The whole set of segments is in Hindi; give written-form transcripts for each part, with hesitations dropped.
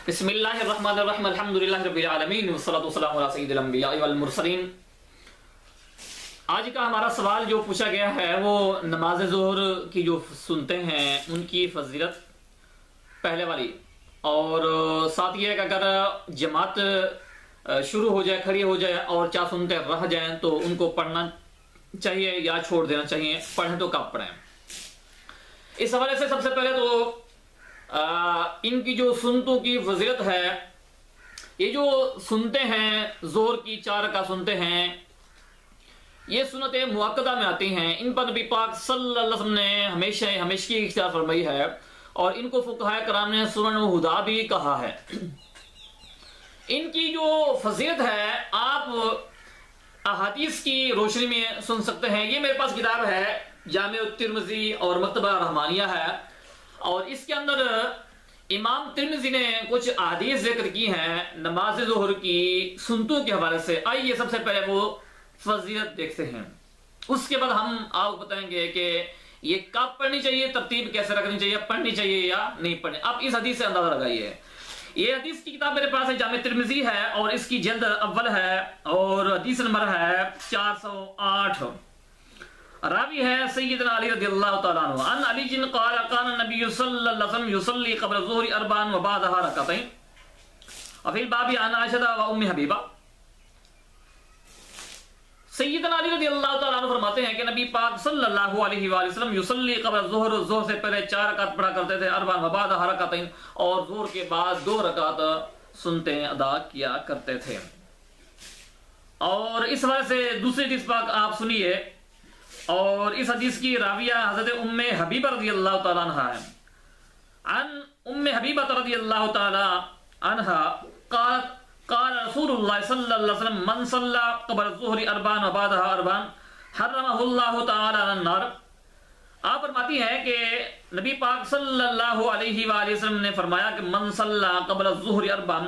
बिस्मिल्लाहिर्रहमानिर्रहीम अल्हम्दुलिल्लाहि रब्बिल आलमीन वस्सलातु वस्सलामु अला सय्यिदिल अंबिया'i वल मुरसलीन। आज का हमारा सवाल जो पूछा गया है वो नमाज ज़ोहर की जो सुनते हैं उनकी फजीलत पहले वाली, और साथ ये है कि अगर जमात शुरू हो जाए, खड़ी हो जाए और 4 सुनते रह जाएं तो उनको पढ़ना चाहिए या छोड़ देना चाहिए, पढ़ें तो कब पढ़ें। इस हवाले से सबसे पहले तो इनकी जो सुनतों की फजीलत है, ये जो सुनते हैं ज़ोहर की 4 रकात सुनते हैं, ये सुन्नत मुअक्कदा में आती हैं। इन पर नबी पाक सल्लल्लाहु अलैहि वसल्लम ने हमेशा हमेशा इख्तियार फरमाई है और इनको फुक़हा कराम ने सुनन हुदा भी कहा है। इनकी जो फजीलत है आप अहादीस की रोशनी में सुन सकते हैं। ये मेरे पास किताब है जामे तिर्मिज़ी और मक्तबा रहमानिया है, और इसके अंदर इमाम तिर्मिज़ी ने कुछ अहादीस जिक्र की हैं नमाज ज़ोहर की सुन्नतों के हवाले से। आइए सबसे पहले वो फजीलत देखते हैं, उसके बाद हम आपको बताएंगे कि ये कब पढ़नी चाहिए, तरतीब कैसे रखनी चाहिए, पढ़नी चाहिए या नहीं पढ़नी। आप इस हदीस से अंदाजा लगाइए। ये हदीस की किताब मेरे पास है, जामे तिर्मिज़ी है और इसकी जल्द अव्वल है और हदीस नंबर है 408। रावी है सय्यदना अली रज़ियल्लाहु तआला अन्हु अन अली जिन क़ाल कान नबी सल्लल्लाहु अलैहि वसल्लम युसल्ली क़ब्ल ज़ुहरी अरबान व बादहा रकअतैन व फिल बाबी अन आयशा व उम्मी हबीबा। सय्यदना अली रज़ियल्लाहु तआला अन्हु फरमाते हैं कि नबी पाक सल्लल्लाहु अलैहि वसल्लम युसल्ली क़ब्ल ज़ुहर, ज़ोहर से पहले 4 रकात पढ़ा करते थे, अरबान व बादहा रकअतैन, और ज़ोहर के बाद 2 रकात सुनते अदा किया करते थे। और इस वजह से दूसरी हदीस पाक आप सुनिए, और इस हदीस की राविया हज़रत उम्मे हबीबा रज़ियल्लाहु तआला अन्हा है। अन उम्मे हबीबा रज़ियल्लाहु तआला अन्हा क़ालत क़ाल रसूलुल्लाह सल्लल्लाहु अलैहि वसल्लम मन सल्ला क़ब्ल ज़ुहरी अरबान व बादहा अरबान हर्रमहुल्लाहु तआला अन-नार। आप फरमाती हैं कि नबी पाक सल्लल्लाहु अलैहि वसल्लम ने फरमाया कि मन सल्ला क़ब्ल ज़ुहरी अरबान,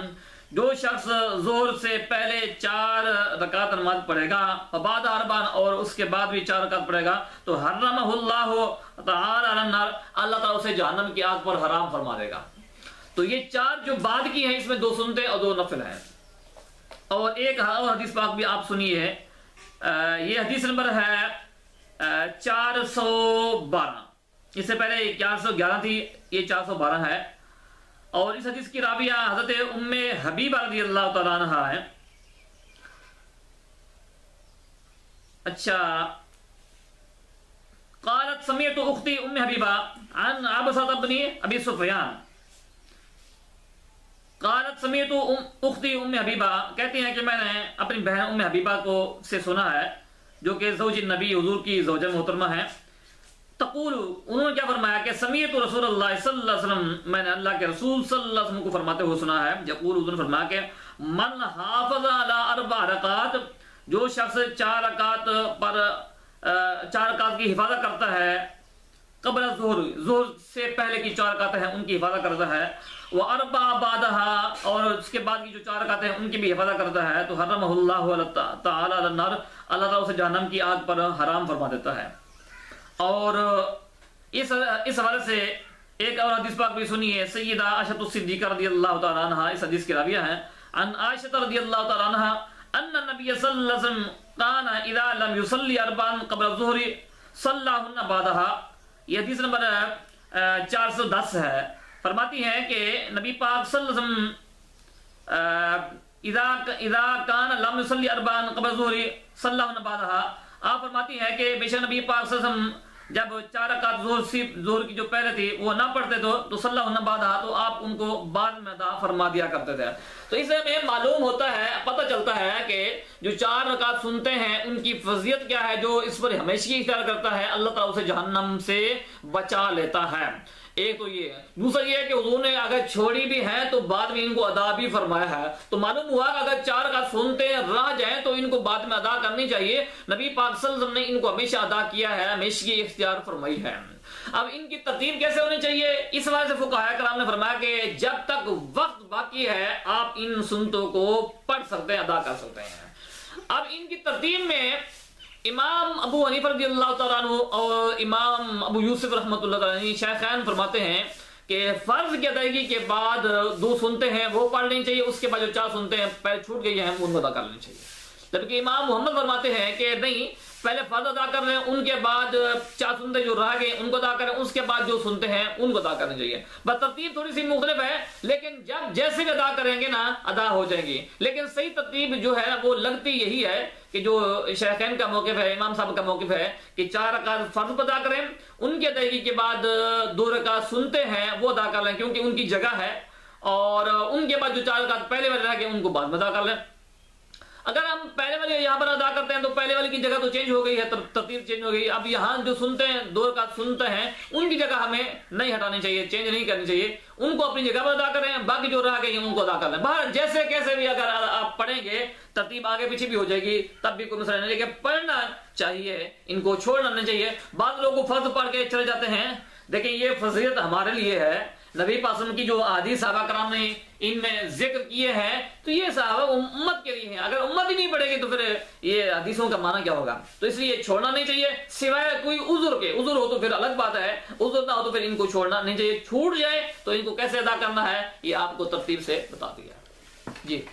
जो शख्स ज़ोहर से पहले 4 रकात नमाज पढ़ेगा, बाद अरबान और उसके बाद भी 4 रकात पढ़ेगा, तो हर्रमहुल्लाहु तआला अन-नार, अल्लाह ताला उसे जहन्नम की आग पर हराम फरमा देगा। तो ये 4 जो बाद की हैं इसमें 2 सुन्नते और 2 नफिल हैं। और एक और हदीस पाक भी आप सुनिए, ये हदीस नंबर है 412। इससे पहले 411 थी, ये 412 है। और इस हदीस की राविया हज़रत उम्मे हबीबा रज़ियल्लाहु तआला अन्हा है। अच्छा, क़ालत समिअतु उख्ती उम्मे हबीबा अन अबसा इब्न अबी सुफयान। क़ालत समिअतु उख्ती उम्मे हबीबा, कहती हैं कि मैंने अपनी बहन उम्मे हबीबा को से सुना है, जो कि ज़ौज नबी हुज़ूर की ज़ौजा मोहतरमा है। तक़ूल, उन्होंने क्या फरमाया कि समीअतु रसूलुल्लाह सल्लल्लाहु अलैहि वसल्लम, मैंने अल्लाह के रसूल सल्लल्लाहु अलैहि वसल्लम को फरमाते हुए सुना है। यक़ूल, उन्होंने फरमाया कि मन हाफ़ज़ अला 4 रकात, जो शख्स 4 रकात पर 4 रकात की हिफाजत करता है, क़ब्ल ज़ुहर, ज़ुहर से पहले की 4 रकात हैं उनकी हिफाजत करता है, व अरबा बादहा, और उसके बाद की जो 4 रकात हैं उनकी भी हिफाजत करता है, तो हर्रमहुल्लाहु तआला अन-नार, अल्लाह ताला उसे जहन्नम की आग पर हराम फरमा देता है। और इस हवाले से एक और हदीस पाक भी सुनिए, सय्यदा आयशा सिद्दीक़ा रज़ियल्लाहु तआला अन्हा, इस हदीस की राविया हैं। अन आयशा रज़ियल्लाहु तआला अन्हा अन्ना नबी सल्लल्लाहु अलैहि वसल्लम काना इज़ा लम युसल्ली अरबान क़ब्ल ज़ुहरी सल्लाहुन्ना बादहा। ये हदीस नंबर 410 है। फरमाती है कि नबी पाक सल्लल्लाहु अलैहि वसल्लम इज़ा काना लम युसल्ली अरबान क़ब्ल ज़ुहरी सल्लाहुन्ना बादहा, आप फरमाती है कि बेशक नबी पाक सल्लल्लाहु अलैहि वसल्लम जब 4 रकात ज़ोहर की जो पहले थी वो ना पढ़ते तो सल्लल्लाहु बादहा, तो आप उनको बाद में अदा फरमा दिया करते थे। तो इससे हमें मालूम होता है, पता चलता है कि जो 4 रकात सुनते हैं उनकी फजीयत क्या है। जो इस पर हमेशा इख्तियार करता है, अल्लाह ताला उसे जहन्नम से बचा लेता है। एक तो ये, दूसरा ये है कि उन्होंने अगर छोड़ी भी है तो बाद में इनको अदा भी फरमाया है। तो मालूम हुआ कि अगर 4 रकात सुनते रह जाएं तो इनको बाद में अदा करनी चाहिए। नबी पाक सल्लल्लाहु अलैहि वसल्लम ने इनको हमेशा अदा किया है, हमेशा की इख्तियार फरमाई है। अब इनकी तरतीब कैसे होनी चाहिए, इस वजह से फुक़हा कराम ने फरमाया कि जब तक वक्त बाकी है आप इन सुन्नतों को पढ़ सकते हैं, अदा कर सकते हैं। अब इनकी तरतीब में इमाम अबू हनीफा रज़ियल्लाहु तआला अन्हु और इमाम अबू यूसुफ रहमतुल्लाह अलैहि शेखैन फरमाते हैं कि फर्ज की अदायगी के बाद 2 सुनते हैं वो पढ़ लेनी चाहिए, उसके बाद जो 4 सुनते हैं पहले छूट गई है उनको अदा कर लेनी चाहिए। जबकि इमाम मोहम्मद फरमाते हैं कि नहीं, पहले फर्ज अदा कर रहे हैं, उनके बाद 4 सुनते जो रह गए उनको अदा करें, उसके बाद जो सुनते हैं उनको अदा करनी चाहिए। बस तरतीब थोड़ी सी मुख्तलिफ है, लेकिन जब जैसे भी अदा करेंगे ना अदा हो जाएंगी। लेकिन सही तरतीब जो है वो लगती यही है कि जो शेखैन का मौक़िफ़ है, इमाम साहब का मौक़िफ़ है कि 4 रकात फर्ज अदा करें, उनकी अदायगी के बाद 2 रकात सुनते हैं वो अदा कर लें क्योंकि उनकी जगह है, और उनके बाद जो 4 रकात पहले वाले रह गए उनको बाद में अदा कर लें। अगर हम पहले वाले यहां पर अदा करते हैं तो पहले वाले की जगह तो चेंज हो गई है, तरतीब चेंज हो गई। अब यहां जो सुनते हैं 2 रकात सुनते हैं उनकी जगह हमें नहीं हटानी चाहिए, चेंज नहीं करनी चाहिए, उनको अपनी जगह पर अदा करें, बाकी जो रह गई उनको अदा कर लें। बाहर जैसे कैसे भी अगर आप पढ़ेंगे तरतीब आगे पीछे भी हो जाएगी, तब भी कोई मसला नहीं, लेकिन पढ़ना चाहिए, इनको छोड़ना नहीं चाहिए। बाद लोग फर्ज पढ़ के चले जाते हैं। देखिए ये फजीलत हमारे लिए है, नबी पासम की जो हदीस सहाबा कराम ने इनमें जिक्र किए हैं तो ये सहाबा उम्मत के लिए हैं। अगर उम्मत ही नहीं पढ़ेगी तो फिर ये हदीसों का माना क्या होगा। तो इसलिए छोड़ना नहीं चाहिए, सिवाय कोई उज़्र के। उज़्र हो तो फिर अलग बात है, उज़्र ना हो तो फिर इनको छोड़ना नहीं चाहिए। छूट जाए तो इनको कैसे अदा करना है ये आपको तरतीब से बता दिया जी।